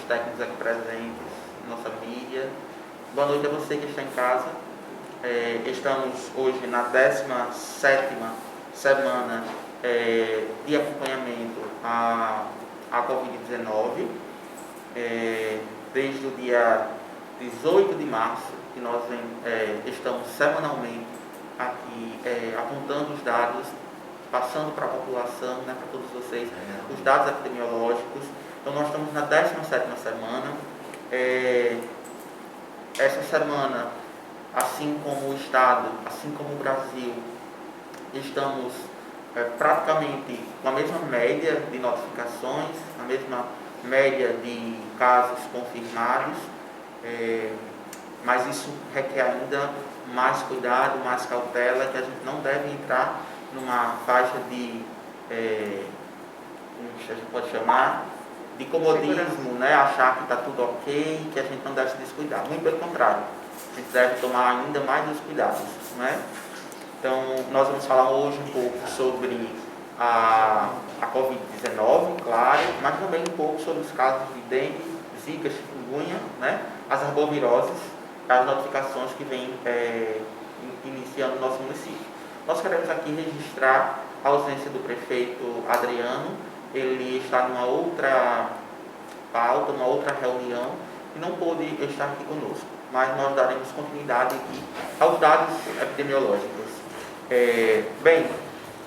técnicos aqui presentes, nossa mídia. Boa noite a você que está em casa. Estamos hoje na 17ª semana de acompanhamento à Covid-19. Desde o dia 18 de março, que nós estamos semanalmente aqui apontando os dados, passando para a população, né, para todos vocês, os dados epidemiológicos. Então, nós estamos na 17ª semana. Essa semana, assim como o Estado, assim como o Brasil, estamos praticamente com a mesma média de notificações, a mesma média de casos confirmados, mas isso requer ainda mais cuidado, mais cautela, que a gente não deve entrar numa faixa de, como a gente pode chamar, de comodismo, né? Achar que está tudo ok, que a gente não deve se descuidar. Muito pelo contrário, a gente deve tomar ainda mais os cuidados, né? Então, nós vamos falar hoje um pouco sobre a Covid-19, claro, mas também um pouco sobre os casos de dengue, zika, chikungunya, né? As arboviroses, as notificações que vêm iniciando no nosso município. Nós queremos aqui registrar a ausência do prefeito Adriano. Ele está numa outra pauta, numa outra reunião, e não pôde estar aqui conosco, mas nós daremos continuidade aqui aos dados epidemiológicos. Bem,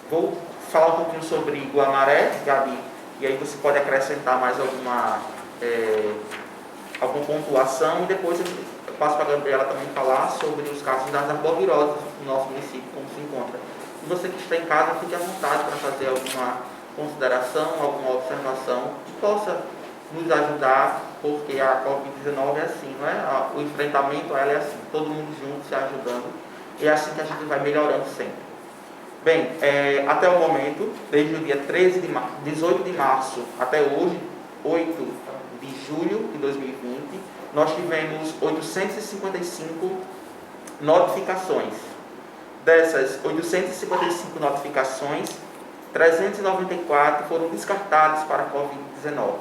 vou falar um pouquinho sobre Guamaré, Gabi, e aí você pode acrescentar mais alguma pontuação, e depois eu passo para a Gabriela também falar sobre os casos das arboviroses no nosso município, como se encontra. E você que está em casa, fique à vontade para fazer alguma consideração, alguma observação que possa nos ajudar, porque a Covid-19 é assim, não é? O enfrentamento a ela é assim, todo mundo junto, se ajudando, e é assim que a gente vai melhorando sempre. Bem, até o momento, desde o dia 18 de março até hoje, 8 de julho de 2020, nós tivemos 855 notificações. Dessas 855 notificações, 394 foram descartadas para a Covid-19.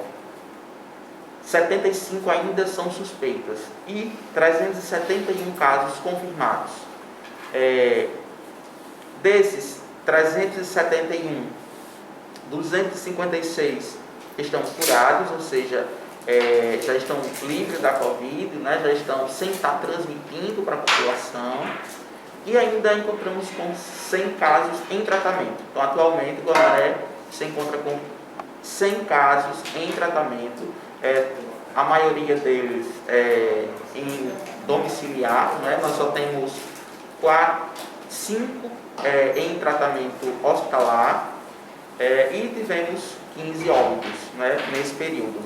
75 ainda são suspeitas e 371 casos confirmados. Desses 371, 256 estão curados, ou seja, já estão livres da Covid, né, já estão sem estar transmitindo para a população. E ainda encontramos com 100 casos em tratamento. Então, atualmente, o Guamaré se encontra com 100 casos em tratamento. A maioria deles em domiciliar, né? Nós só temos 5 em tratamento hospitalar e tivemos 15 óbitos, né, nesse período.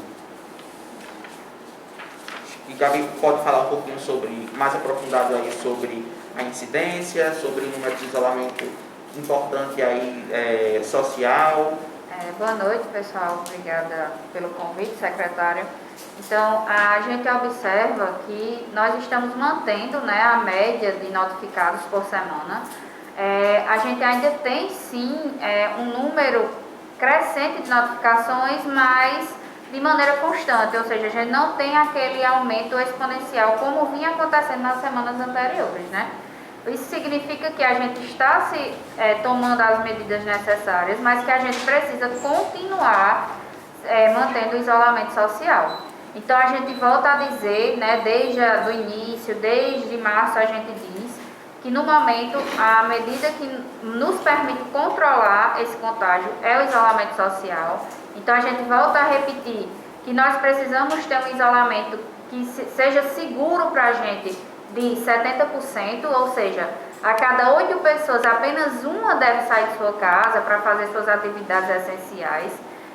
E Gabi pode falar um pouquinho mais aprofundado aí sobre a incidência, sobre o número de isolamento importante aí social. Boa noite, pessoal. Obrigada pelo convite, secretário. Então, a gente observa que nós estamos mantendo, né, a média de notificados por semana. A gente ainda tem, sim, um número crescente de notificações, mas de maneira constante, ou seja, a gente não tem aquele aumento exponencial como vinha acontecendo nas semanas anteriores, né? Isso significa que a gente está tomando as medidas necessárias, mas que a gente precisa continuar mantendo o isolamento social. Então, a gente volta a dizer, né, desde o início, desde março, a gente diz que no momento a medida que nos permite controlar esse contágio é o isolamento social. Então, a gente volta a repetir que nós precisamos ter um isolamento que seja seguro para a gente de 70%, ou seja, a cada 8 pessoas, apenas uma deve sair de sua casa para fazer suas atividades essenciais.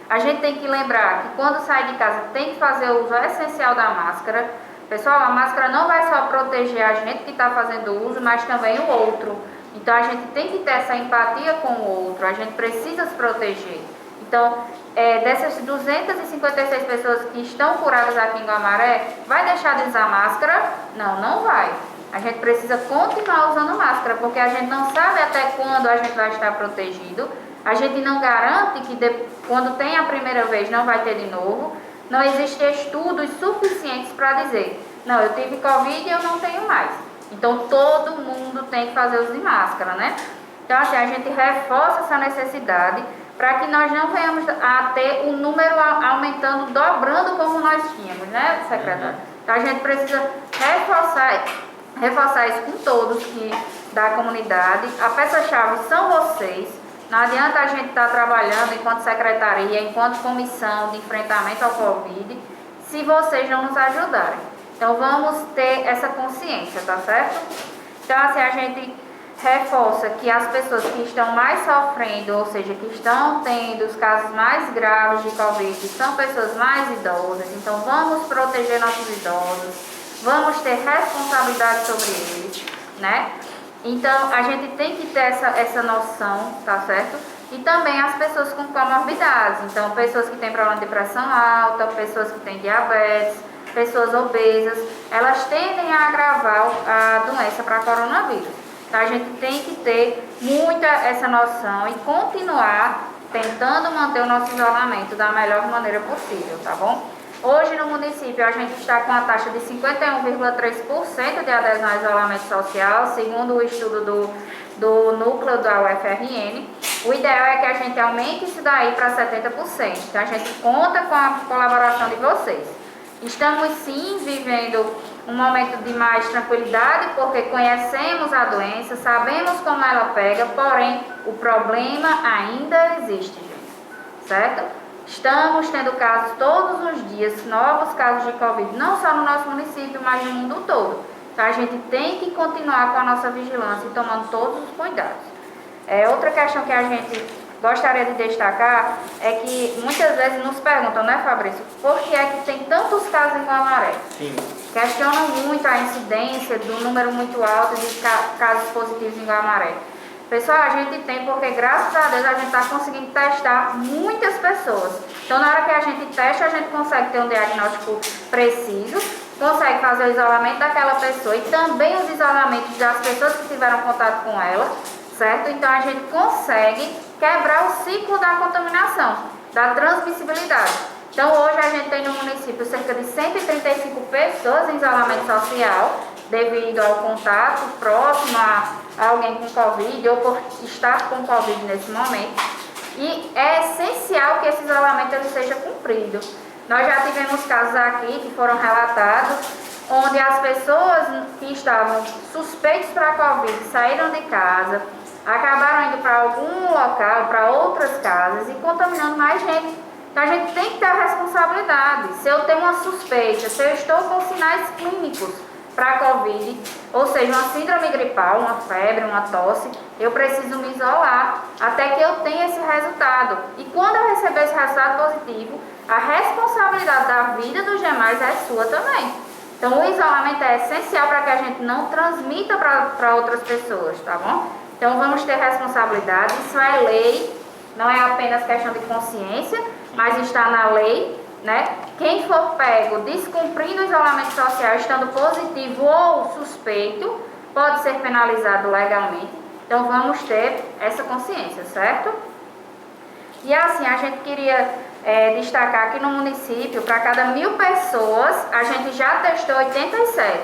A gente tem que lembrar que quando sai de casa tem que fazer o uso essencial da máscara. Pessoal, a máscara não vai só proteger a gente que está fazendo uso, mas também o outro. Então, a gente tem que ter essa empatia com o outro, a gente precisa se proteger. Então, dessas 256 pessoas que estão curadas aqui em Guamaré, vai deixar de usar máscara? Não, não vai. A gente precisa continuar usando máscara, porque a gente não sabe até quando a gente vai estar protegido. A gente não garante que quando tem a primeira vez não vai ter de novo. não existem estudos suficientes para dizer, não, eu tive Covid e eu não tenho mais. Então, todo mundo tem que fazer uso de máscara, né? Então, assim, a gente reforça essa necessidade para que nós não venhamos a ter o número aumentando, dobrando como nós tínhamos, né, secretário? Então, a gente precisa reforçar isso com todos da comunidade. A peça-chave são vocês. Não adianta a gente estar trabalhando enquanto secretaria, enquanto comissão de enfrentamento ao Covid, se vocês não nos ajudarem. Então, vamos ter essa consciência, tá certo? Então, assim, a gente reforça que as pessoas que estão mais sofrendo, ou seja, que estão tendo os casos mais graves de Covid, são pessoas mais idosas. Então, vamos proteger nossos idosos, vamos ter responsabilidade sobre eles, né? Então, a gente tem que ter essa noção, tá certo? E também as pessoas com comorbidades. Então, pessoas que têm problema de pressão alta, pessoas que têm diabetes, pessoas obesas, elas tendem a agravar a doença para coronavírus. Então, a gente tem que ter muita essa noção e continuar tentando manter o nosso isolamento da melhor maneira possível, tá bom? Hoje no município a gente está com a taxa de 51,3% de adesão ao isolamento social, segundo o estudo do núcleo da UFRN. O ideal é que a gente aumente isso daí para 70%. Então a gente conta com a colaboração de vocês. Estamos sim vivendo um momento de mais tranquilidade, porque conhecemos a doença, sabemos como ela pega, porém o problema ainda existe, gente, certo? Estamos tendo casos todos os dias, novos casos de Covid, não só no nosso município, mas no mundo todo. Então a gente tem que continuar com a nossa vigilância e tomando todos os cuidados. Outra questão que a gente gostaria de destacar é que muitas vezes nos perguntam, né, Fabrício, por que é que tem tantos casos em Guamaré? Sim. Questionam muito a incidência do número muito alto de casos positivos em Guamaré. Pessoal, a gente tem porque, graças a Deus, a gente está conseguindo testar muitas pessoas. Então, na hora que a gente testa, a gente consegue ter um diagnóstico preciso, consegue fazer o isolamento daquela pessoa e também os isolamentos das pessoas que tiveram contato com ela, certo? Então, a gente consegue quebrar o ciclo da contaminação, da transmissibilidade. Então, hoje a gente tem no município cerca de 135 pessoas em isolamento social, devido ao contato próximo a alguém com Covid ou por estar com Covid nesse momento. E é essencial que esse isolamento ele seja cumprido. Nós já tivemos casos aqui que foram relatados, onde as pessoas que estavam suspeitos para Covid saíram de casa, acabaram indo para algum local, para outras casas e contaminando mais gente. Então a gente tem que ter a responsabilidade. Se eu tenho uma suspeita, se eu estou com sinais clínicos para Covid, ou seja, uma síndrome gripal, uma febre, uma tosse, eu preciso me isolar até que eu tenha esse resultado. E quando eu receber esse resultado positivo, a responsabilidade da vida dos demais é sua também. Então o isolamento é essencial para que a gente não transmita para outras pessoas, tá bom? Então vamos ter responsabilidade, isso é lei, não é apenas questão de consciência, mas está na lei, né? Quem for pego descumprindo o isolamento social, estando positivo ou suspeito, pode ser penalizado legalmente. Então vamos ter essa consciência, certo? E assim, a gente queria destacar aqui no município, para cada 1.000 pessoas, a gente já testou 87.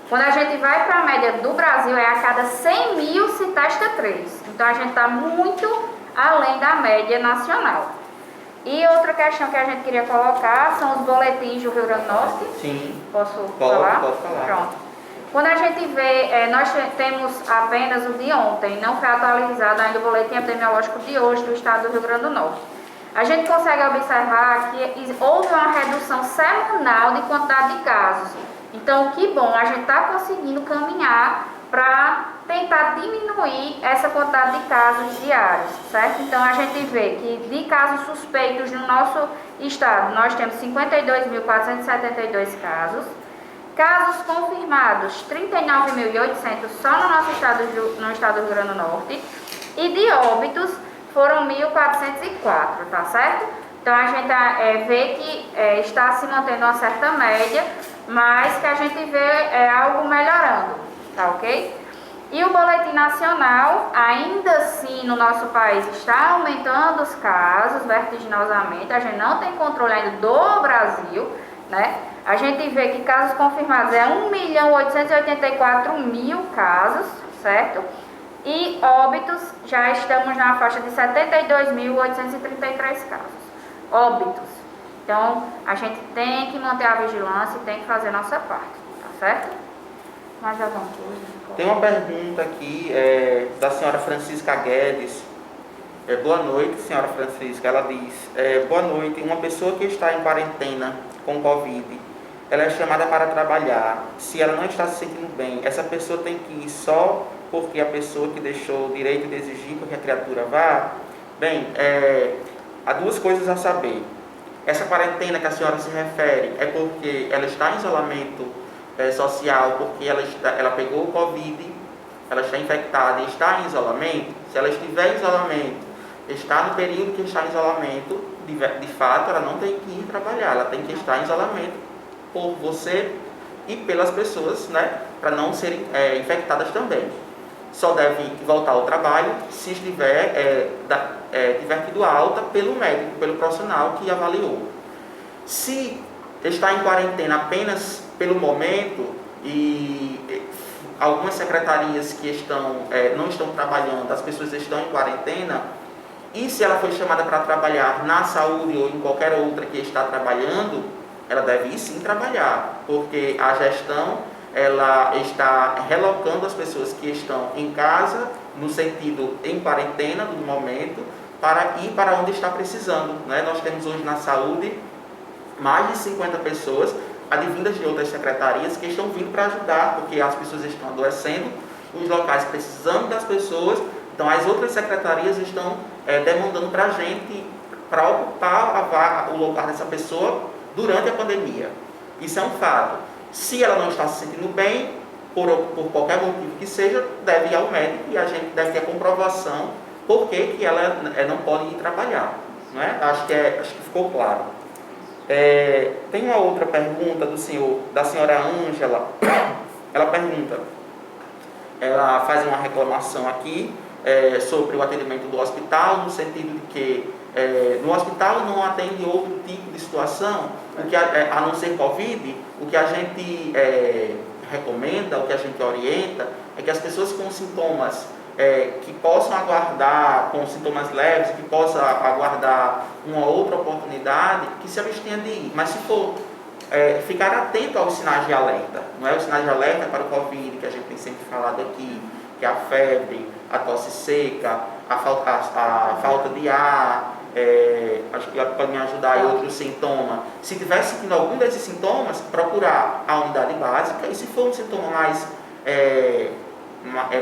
Quando a gente vai para a média do Brasil, a cada 100.000 se testa 3. Então a gente está muito além da média nacional. E outra questão que a gente queria colocar são os boletins do Rio Grande do Norte. Sim. Posso falar? Pode falar. Pronto. Quando a gente vê, nós temos apenas o de ontem, não foi atualizado ainda o boletim epidemiológico de hoje do estado do Rio Grande do Norte. A gente consegue observar que houve uma redução semanal de quantidade de casos. Então, que bom, a gente está conseguindo caminhar para tentar diminuir essa quantidade de casos diários, certo? Então, a gente vê que de casos suspeitos no nosso estado, nós temos 52.472 casos. Casos confirmados, 39.800 só no nosso estado, no estado do Rio Grande do Norte. E de óbitos, foram 1.404, tá certo? Então, a gente vê que está se mantendo uma certa média, mas que a gente vê algo melhorando, tá ok? E o boletim nacional, ainda assim, no nosso país, está aumentando os casos vertiginosamente. A gente não tem controle ainda do Brasil, né? A gente vê que casos confirmados é 1.884.000 casos, certo? E óbitos, já estamos na faixa de 72.833 casos. Óbitos. Então, a gente tem que manter a vigilância e tem que fazer a nossa parte, tá certo? Mais alguma coisa? Tem uma pergunta aqui da senhora Francisca Guedes. Boa noite, senhora Francisca. Ela diz, boa noite, uma pessoa que está em quarentena com Covid, ela é chamada para trabalhar. Se ela não está se sentindo bem, essa pessoa tem que ir só porque a pessoa que deixou o direito de exigir que a criatura vá? Bem, há duas coisas a saber. Essa quarentena que a senhora se refere é porque ela está em isolamento social, porque ela pegou o Covid, ela está infectada e está em isolamento. Se ela estiver em isolamento, está no período que está em isolamento, de fato ela não tem que ir trabalhar, ela tem que estar em isolamento por você e pelas pessoas, né, para não serem infectadas também. Só deve voltar ao trabalho se tiver tido alta pelo médico, pelo profissional que avaliou. Se está em quarentena apenas pelo momento e algumas secretarias que não estão trabalhando, as pessoas estão em quarentena, e se ela foi chamada para trabalhar na saúde ou em qualquer outra que está trabalhando, ela deve ir sim trabalhar, porque a gestão ela está relocando as pessoas que estão em casa, no sentido em quarentena no momento, para ir para onde está precisando, né? Nós temos hoje na saúde mais de 50 pessoas advindas de outras secretarias que estão vindo para ajudar, porque as pessoas estão adoecendo, os locais precisando das pessoas, então as outras secretarias estão demandando para a gente, para ocupar o lugar dessa pessoa durante a pandemia. Isso é um fato. Se ela não está se sentindo bem, por qualquer motivo que seja, deve ir ao médico e a gente deve ter a comprovação por que ela não pode ir trabalhar. Não é? Acho que ficou claro. Tem uma outra pergunta da senhora Ângela. Ela pergunta, ela faz uma reclamação aqui sobre o atendimento do hospital, no sentido de que no hospital não atende outro tipo de situação, a não ser Covid. O que a gente recomenda, o que a gente orienta, é que as pessoas com sintomas que possam aguardar, com sintomas leves, que possam aguardar uma outra oportunidade, que se abstenha de ir. Mas se for ficar atento aos sinais de alerta, não é? Os sinais de alerta para o Covid, que a gente tem sempre falado aqui, que é a febre, a tosse seca, a falta de ar, acho que pode me ajudar em outros sintomas. Se estiver sentindo algum desses sintomas, procurar a unidade básica, e se for um sintoma mais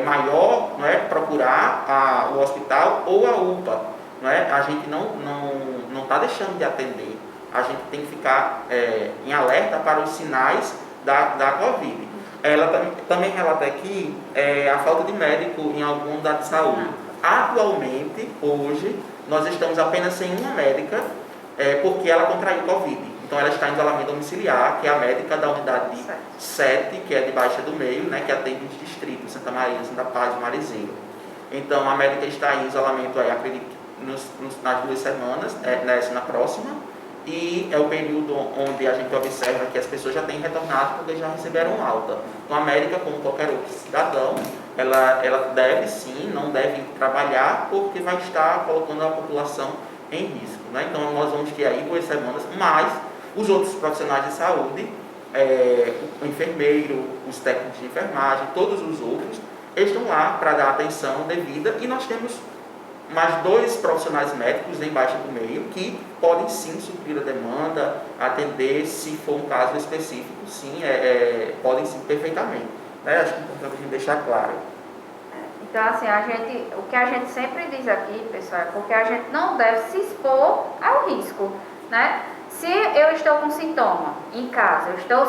maior, não é? Procurar o hospital ou a UPA. Não é? A gente não está deixando de atender, a gente tem que ficar em alerta para os sinais da Covid. Ela também relata aqui a falta de médico em alguma unidade de saúde. Atualmente, hoje, nós estamos apenas sem uma médica porque ela contraiu Covid. Então ela está em isolamento domiciliar, que é a médica da unidade 7, que é de Baixa do Meio, né, que atende os distritos Santa Maria, Santa Paz e Marizeiro. Então a médica está em isolamento, acredito, nas 2 semanas, na próxima, e é o período onde a gente observa que as pessoas já têm retornado porque já receberam alta. Então a médica, como qualquer outro cidadão, ela deve sim, não deve trabalhar porque vai estar colocando a população em risco, né? Então nós vamos ter aí 2 semanas, mas os outros profissionais de saúde, o enfermeiro, os técnicos de enfermagem, todos os outros, estão lá para dar atenção devida, e nós temos mais 2 profissionais médicos em Baixa do Meio que podem sim suprir a demanda, atender se for um caso específico, sim, podem sim perfeitamente. Acho que é importante a gente deixar claro. Então, assim, o que a gente sempre diz aqui, pessoal, é porque a gente não deve se expor ao risco, né? Se eu estou com sintoma em casa, eu estou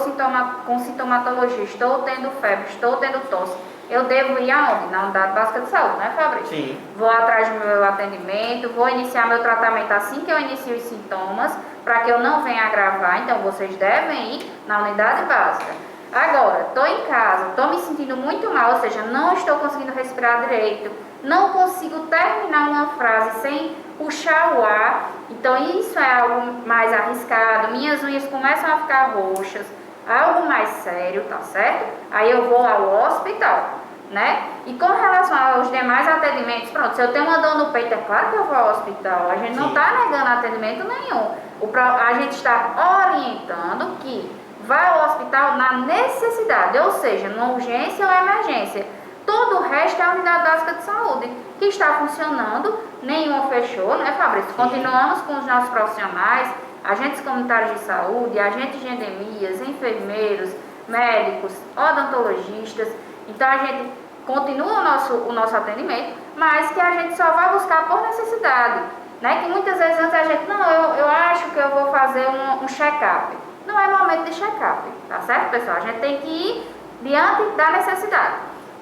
com sintomatologia, estou tendo febre, estou tendo tosse, eu devo ir aonde? Na unidade básica de saúde, né, Fabrício? Sim. Vou atrás do meu atendimento, vou iniciar meu tratamento assim que eu inicio os sintomas, para que eu não venha agravar. Então, vocês devem ir na unidade básica. Agora, estou em casa, estou me sentindo muito mal, ou seja, não estou conseguindo respirar direito, não consigo terminar uma frase sem puxar o ar, então isso é algo mais arriscado, minhas unhas começam a ficar roxas, algo mais sério, tá certo? Aí eu vou ao hospital, né? E com relação aos demais atendimentos, pronto, se eu tenho uma dor no peito, é claro que eu vou ao hospital, a gente não está negando atendimento nenhum, a gente está orientando que vá ao hospital na necessidade, ou seja, numa urgência ou emergência. Todo o resto é a unidade básica de saúde, que está funcionando, nenhuma fechou, né, Fabrício? Continuamos com os nossos profissionais, agentes comunitários de saúde, agentes de endemias, enfermeiros, médicos, odontologistas. Então a gente continua o nosso atendimento, mas que a gente só vai buscar por necessidade, né? Que muitas vezes antes a gente, não, eu acho que eu vou fazer um check-up. Não é momento de check-up, tá certo, pessoal? A gente tem que ir diante da necessidade.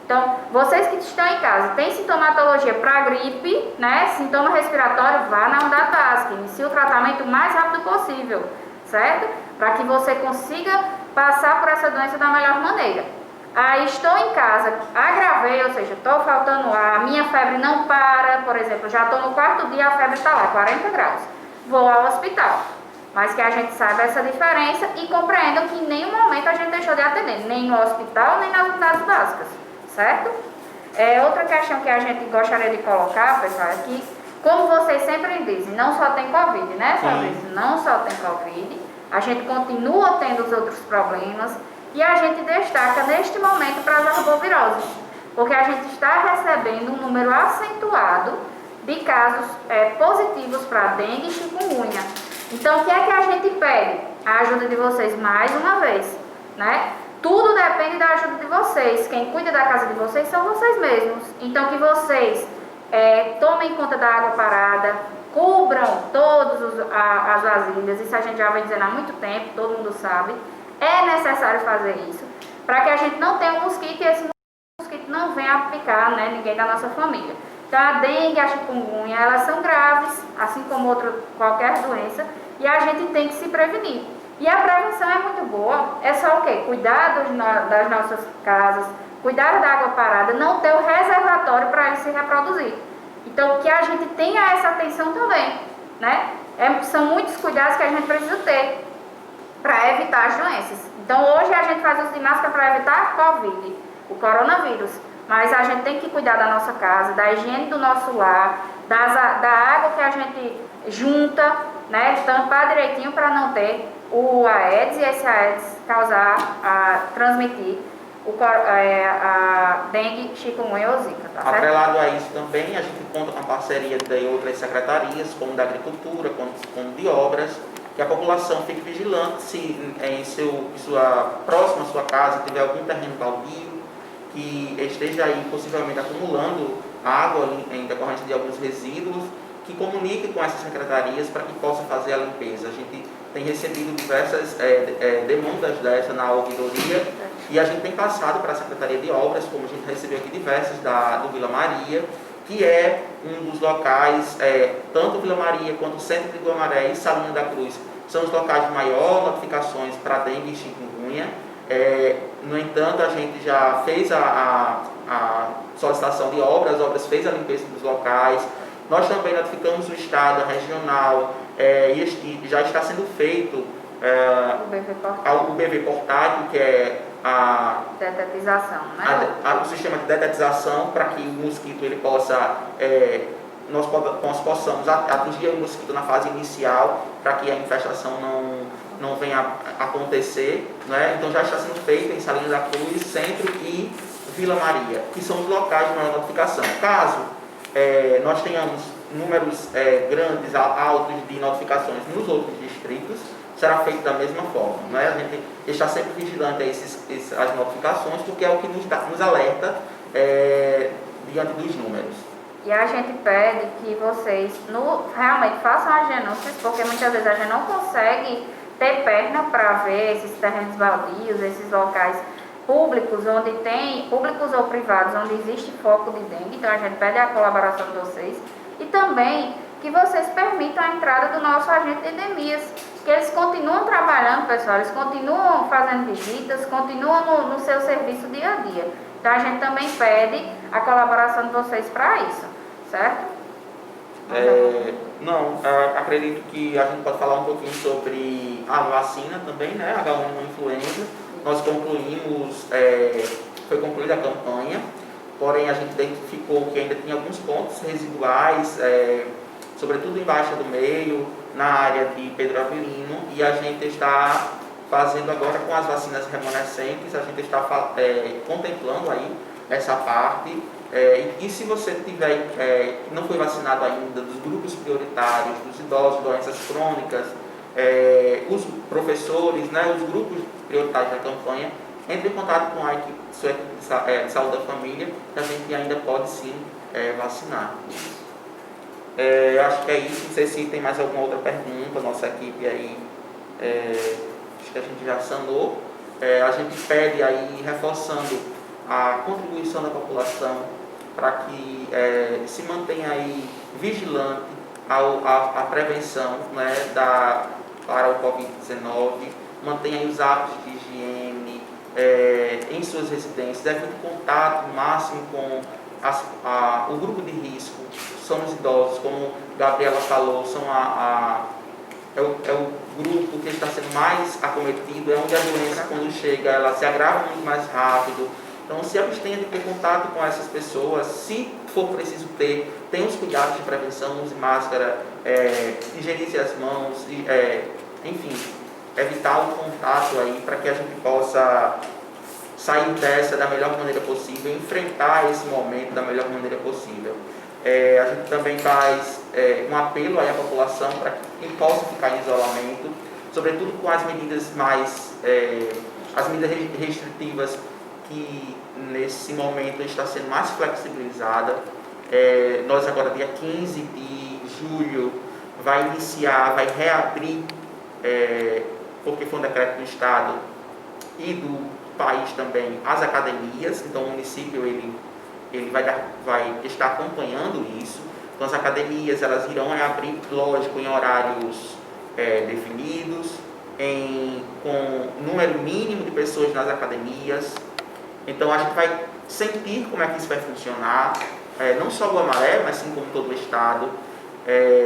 Então, vocês que estão em casa, tem sintomatologia para gripe, né? Sintoma respiratório, vá na unidade básica, inicie o tratamento o mais rápido possível, certo? Para que você consiga passar por essa doença da melhor maneira. Aí estou em casa, agravei, ou seja, estou faltando ar, minha febre não para, por exemplo, já estou no quarto dia, a febre está lá, 40 graus. Vou ao hospital. Mas que a gente saiba essa diferença e compreenda que em nenhum momento a gente deixou de atender, nem no hospital, nem nas unidades básicas, certo? Outra questão que a gente gostaria de colocar, pessoal, é que, como vocês sempre dizem, não só tem Covid, né, Fabrício? Não só tem Covid, a gente continua tendo os outros problemas e a gente destaca neste momento para as arboviroses, porque a gente está recebendo um número acentuado de casos positivos para dengue e chikungunya. Então, o que é que a gente pede? A ajuda de vocês mais uma vez, né? Tudo depende da ajuda de vocês. Quem cuida da casa de vocês são vocês mesmos. Então, que vocês tomem conta da água parada, cubram todas as vasilhas. Isso a gente já vem dizendo há muito tempo, todo mundo sabe. É necessário fazer isso para que a gente não tenha um mosquito e esse mosquito não venha a picar, né, ninguém da nossa família. Então, a dengue e a chikungunya, elas são graves, assim como qualquer doença, e a gente tem que se prevenir. E a prevenção é muito boa, é só o quê? Cuidar das nossas casas, cuidar da água parada, não ter o reservatório para ele se reproduzir. Então, que a gente tenha essa atenção também, né? São muitos cuidados que a gente precisa ter para evitar as doenças. Então, hoje a gente faz uso de máscara para evitar a Covid, o coronavírus. Mas a gente tem que cuidar da nossa casa, da higiene do nosso lar, da água que a gente junta, né? Tampar direitinho para não ter o Aedes e esse Aedes transmitir a dengue, chikungunya ou zika, tá certo? Atrelado a isso também, a gente conta com a parceria de outras secretarias, como da Agricultura, como de Obras, que a população fique vigilante se próximo à sua casa tiver algum terreno baldio, que esteja aí possivelmente acumulando água em decorrência de alguns resíduos, que comunique com essas secretarias para que possa fazer a limpeza. A gente tem recebido diversas demandas dessa na ouvidoria e a gente tem passado para a Secretaria de Obras, como a gente recebeu aqui diversas do Vila Maria, que é um dos locais, tanto Vila Maria quanto o Centro de Guamaré e Salinha da Cruz, são os locais de maior notificações para dengue e chikungunya. No entanto, a gente já fez a solicitação de obras, as obras fez a limpeza dos locais. Nós também notificamos o Estado, a regional, e já está sendo feito o BV portátil, que é a detetização, né? O sistema de detetização, para que o mosquito ele possa, nós possamos atingir o mosquito na fase inicial, para que a infestação não venha a acontecer, né? Então já está sendo feito em Salinha da Cruz, Centro e Vila Maria, que são os locais de maior notificação. Caso nós tenhamos números grandes, altos de notificações nos outros distritos, será feito da mesma forma, né? A gente está sempre vigilante a as notificações, porque é o que nos alerta diante dos números. E a gente pede que vocês realmente façam as denúncias, porque muitas vezes a gente não consegue ter perna para ver esses terrenos baldios, esses locais públicos ou privados, onde existe foco de dengue. Então a gente pede a colaboração de vocês e também que vocês permitam a entrada do nosso agente de endemias, que que eles continuam trabalhando, pessoal, eles continuam fazendo visitas, continuam no seu serviço dia a dia. Então a gente também pede a colaboração de vocês para isso, certo? Acredito que a gente pode falar um pouquinho sobre a vacina também, né? H1N1 influenza. Nós concluímos, foi concluída a campanha, porém a gente identificou que ainda tinha alguns pontos residuais, sobretudo em Baixa do Meio, na área de Pedro Avelino, e a gente está fazendo agora com as vacinas remanescentes, a gente está contemplando aí essa parte. E se você não foi vacinado ainda dos grupos prioritários, dos idosos, doenças crônicas, os professores, né, os grupos prioritários da campanha, entre em contato com a equipe de saúde da família, que a gente ainda pode sim vacinar. Acho que é isso. Não sei se tem mais alguma outra pergunta. Nossa equipe aí, acho que a gente já sanou. A gente pede aí, reforçando a contribuição da população para que se mantenha aí vigilante à prevenção, né, para o Covid-19, mantenha aí os hábitos de higiene em suas residências, evite contato máximo com o grupo de risco. São os idosos, como Gabriela falou, é o grupo que está sendo mais acometido, é onde a doença, quando chega, ela se agrava muito mais rápido. Então, se abstenha de ter contato com essas pessoas. Se for preciso tenha os cuidados de prevenção, use máscara, higienize as mãos, enfim, evitar o contato aí para que a gente possa sair dessa da melhor maneira possível, enfrentar esse momento da melhor maneira possível. A gente também faz um apelo aí à população para que possa ficar em isolamento, sobretudo com as medidas as medidas restritivas, que nesse momento está sendo mais flexibilizada. Nós agora, dia 15 de julho, vai reabrir, porque foi um decreto do Estado e do país também, as academias. Então o município ele vai estar acompanhando isso. Então as academias elas irão abrir, lógico, em horários definidos, com número mínimo de pessoas nas academias. Então a gente vai sentir como é que isso vai funcionar, não só Guamaré, mas sim como todo o estado.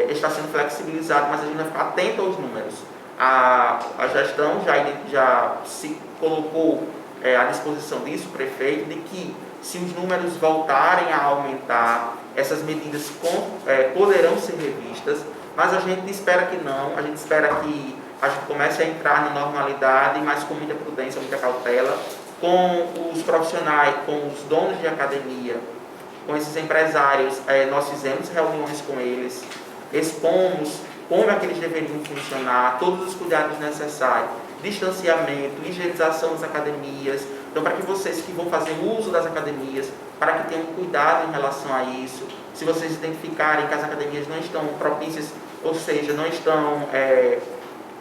Está sendo flexibilizado, mas a gente vai ficar atento aos números. A gestão já se colocou à disposição disso, o prefeito, de que se os números voltarem a aumentar, essas medidas poderão ser revistas, mas a gente espera que não, a gente espera que a gente comece a entrar na normalidade, mas com muita prudência, muita cautela, com os profissionais, com os donos de academia, com esses empresários. Nós fizemos reuniões com eles, expomos como é que eles deveriam funcionar, todos os cuidados necessários, distanciamento, higienização das academias. Então, para que vocês que vão fazer uso das academias, para que tenham cuidado em relação a isso, se vocês identificarem que as academias não estão propícias, ou seja, não estão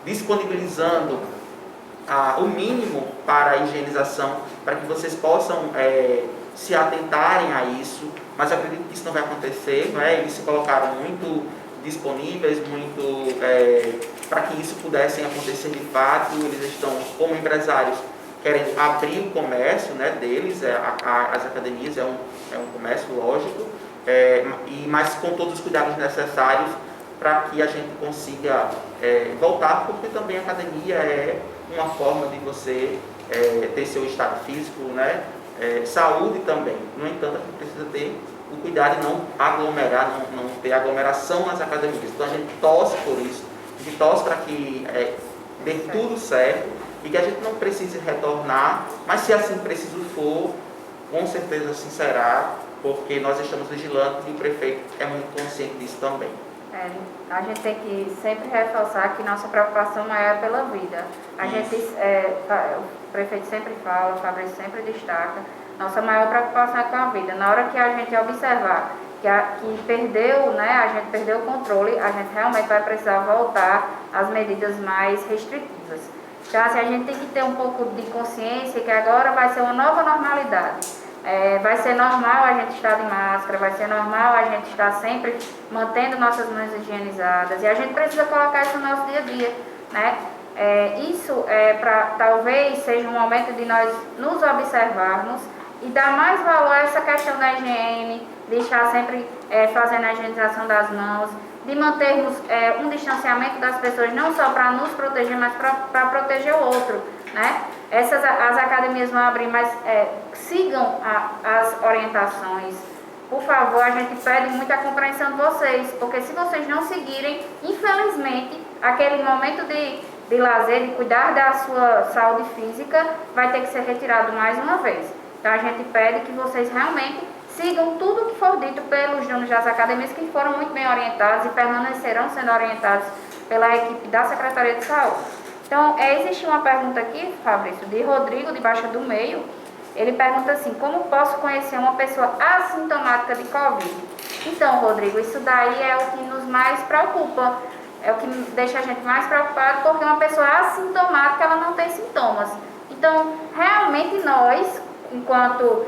disponibilizando o mínimo para a higienização, para que vocês possam se atentarem a isso. Mas eu acredito que isso não vai acontecer, não é? Eles se colocaram muito disponíveis, para que isso pudesse acontecer de fato. Eles estão, como empresários, querendo abrir o comércio, né, deles. As academias é um comércio, lógico, mas com todos os cuidados necessários para que a gente consiga voltar, porque também a academia é uma forma de você ter seu estado físico, né, saúde também. No entanto, a gente precisa ter o cuidado de não aglomerar, não ter aglomeração nas academias. Então a gente torce por isso, a gente torce para que dê tudo certo e que a gente não precise retornar, mas se assim preciso for, com certeza assim será, porque nós estamos vigilantes e o prefeito é muito consciente disso também. A gente tem que sempre reforçar que nossa preocupação maior é pela vida. O prefeito sempre fala, o Fabrício sempre destaca, nossa maior preocupação é com a vida. Na hora que a gente observar que perdeu, né, a gente perdeu o controle, a gente realmente vai precisar voltar às medidas mais restritivas. Então, assim, a gente tem que ter um pouco de consciência que agora vai ser uma nova normalidade. Vai ser normal a gente estar de máscara, vai ser normal a gente estar sempre mantendo nossas mãos higienizadas. E a gente precisa colocar isso no nosso dia a dia. né? Isso talvez seja um momento de nós nos observarmos e dar mais valor a essa questão da higiene, de estar sempre fazendo a higienização das mãos, de mantermos um distanciamento das pessoas, não só para nos proteger, mas para proteger o outro, né? As academias vão abrir, mas sigam as orientações. Por favor, a gente pede muita compreensão de vocês, porque se vocês não seguirem, infelizmente, aquele momento de lazer, de cuidar da sua saúde física, vai ter que ser retirado mais uma vez. Então, a gente pede que vocês realmente sigam tudo o que for dito pelos donos das academias, que foram muito bem orientados e permanecerão sendo orientados pela equipe da Secretaria de Saúde. Então, existe uma pergunta aqui, Fabrício, de Rodrigo, de Baixa do Meio. Ele pergunta assim: como posso conhecer uma pessoa assintomática de Covid? Então, Rodrigo, isso daí é o que nos mais preocupa, é o que deixa a gente mais preocupado, porque uma pessoa assintomática, ela não tem sintomas. Então, realmente nós, enquanto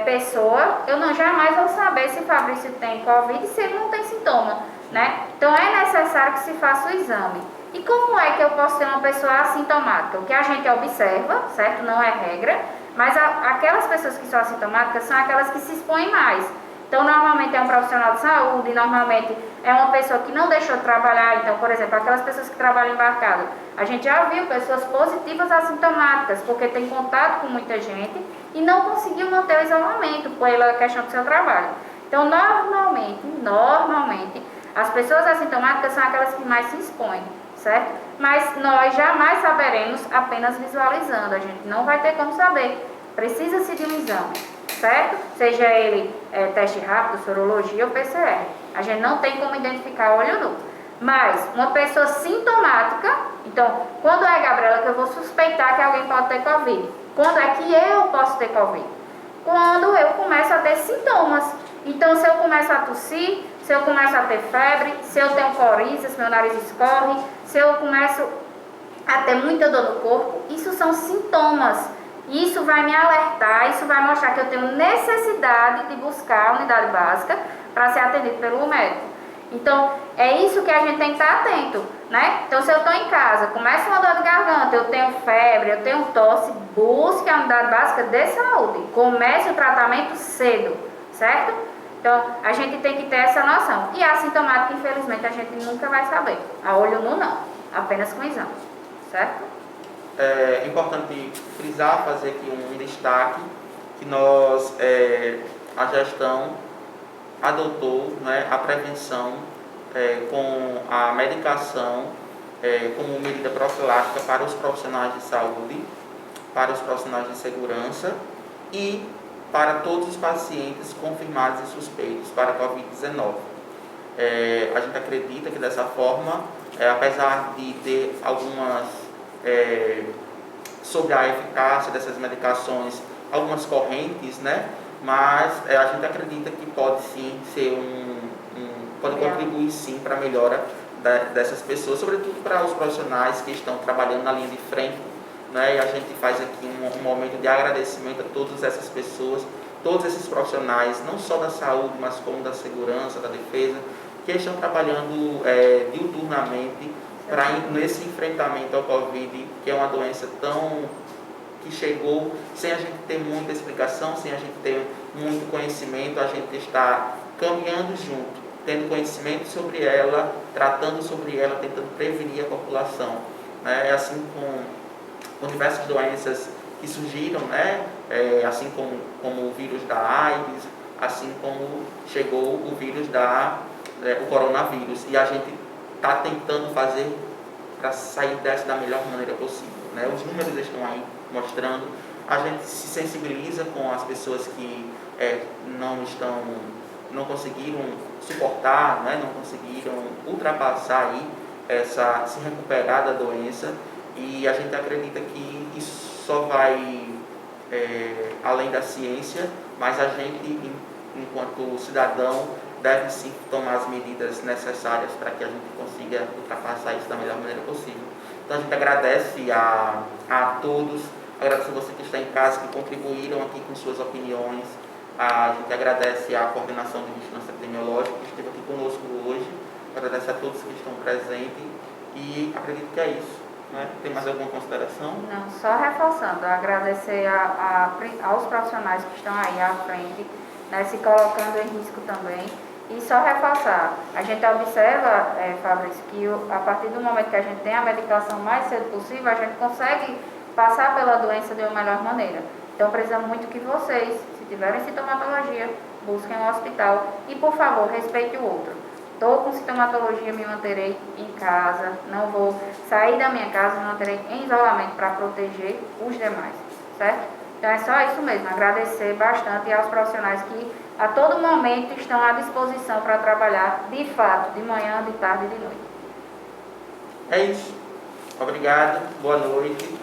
pessoa, eu não jamais vou saber se Fabrício tem Covid e se ele não tem sintoma, né? Então, é necessário que se faça o exame. E como é que eu posso ter uma pessoa assintomática? O que a gente observa, certo? Não é regra, mas aquelas pessoas que são assintomáticas são aquelas que se expõem mais. Então, normalmente é um profissional de saúde, normalmente é uma pessoa que não deixou de trabalhar. Então, por exemplo, aquelas pessoas que trabalham embarcado. A gente já viu pessoas positivas assintomáticas, porque tem contato com muita gente e não conseguiu manter o isolamento pela questão do seu trabalho. Então, normalmente, as pessoas assintomáticas são aquelas que mais se expõem, certo? Mas nós jamais saberemos apenas visualizando, a gente não vai ter como saber. Precisa-se de um exame, certo? Seja ele teste rápido, sorologia ou PCR. A gente não tem como identificar olho nu. Mas uma pessoa sintomática, então, quando é, Gabriela, que eu vou suspeitar que alguém pode ter Covid? Quando é que eu posso ter Covid? Quando eu começo a ter sintomas. Então, se eu começo a tossir, se eu começo a ter febre, se eu tenho coriza, se meu nariz escorre, se eu começo a ter muita dor no corpo, isso são sintomas. Isso vai me alertar, isso vai mostrar que eu tenho necessidade de buscar a unidade básica para ser atendido pelo médico. Então, é isso que a gente tem que estar atento, né? Então, se eu estou em casa, começa uma dor de garganta, eu tenho febre, eu tenho tosse, busque a unidade básica de saúde. Comece o tratamento cedo, certo? Então, a gente tem que ter essa noção. E a assintomática, infelizmente, a gente nunca vai saber. A olho nu, não. Apenas com exame, certo? É importante frisar, fazer aqui um destaque, que nós, a gestão adotou, né, a prevenção com a medicação como medida profilática para os profissionais de saúde, para os profissionais de segurança e para todos os pacientes confirmados e suspeitos para a Covid-19. A gente acredita que dessa forma, apesar de ter algumas, sobre a eficácia dessas medicações, algumas correntes, né? Mas a gente acredita que pode sim ser pode contribuir sim para a melhora dessas pessoas, sobretudo para os profissionais que estão trabalhando na linha de frente, né? E a gente faz aqui um momento de agradecimento a todas essas pessoas, todos esses profissionais, não só da saúde, mas como da segurança, da defesa, que estão trabalhando diuturnamente nesse enfrentamento ao Covid, que é uma doença que chegou sem a gente ter muita explicação, sem a gente ter muito conhecimento. A gente está caminhando junto, tendo conhecimento sobre ela, tratando sobre ela, tentando prevenir a população, né? Assim com diversas doenças que surgiram, né? Assim como o vírus da AIDS, assim como chegou o vírus o coronavírus, e a gente está tentando fazer para sair dessa da melhor maneira possível, né? Os números estão aí mostrando, a gente se sensibiliza com as pessoas que não conseguiram suportar, né? Não conseguiram ultrapassar aí se recuperar da doença, e a gente acredita que isso só vai além da ciência, mas a gente, enquanto cidadão, deve sim tomar as medidas necessárias para que a gente consiga ultrapassar isso da melhor maneira possível. Então a gente agradece a todos, agradece a você que está em casa, que contribuíram aqui com suas opiniões. A gente agradece a coordenação de vigilância epidemiológica que esteve aqui conosco hoje, agradece a todos que estão presentes, e acredito que é isso. Né? Tem mais alguma consideração? Não, só reforçando, agradecer aos profissionais que estão aí à frente, né, se colocando em risco também. E só reforçar, a gente observa, Fabrício, que a partir do momento que a gente tem a medicação mais cedo possível, a gente consegue passar pela doença de uma melhor maneira. Então, precisamos muito que vocês, se tiverem sintomatologia, busquem um hospital e, por favor, respeite o outro. Estou com sintomatologia, me manterei em casa, não vou sair da minha casa, me manterei em isolamento para proteger os demais, certo? Então é só isso mesmo, agradecer bastante aos profissionais que a todo momento estão à disposição para trabalhar de fato, de manhã, de tarde e de noite. É isso. Obrigado, boa noite.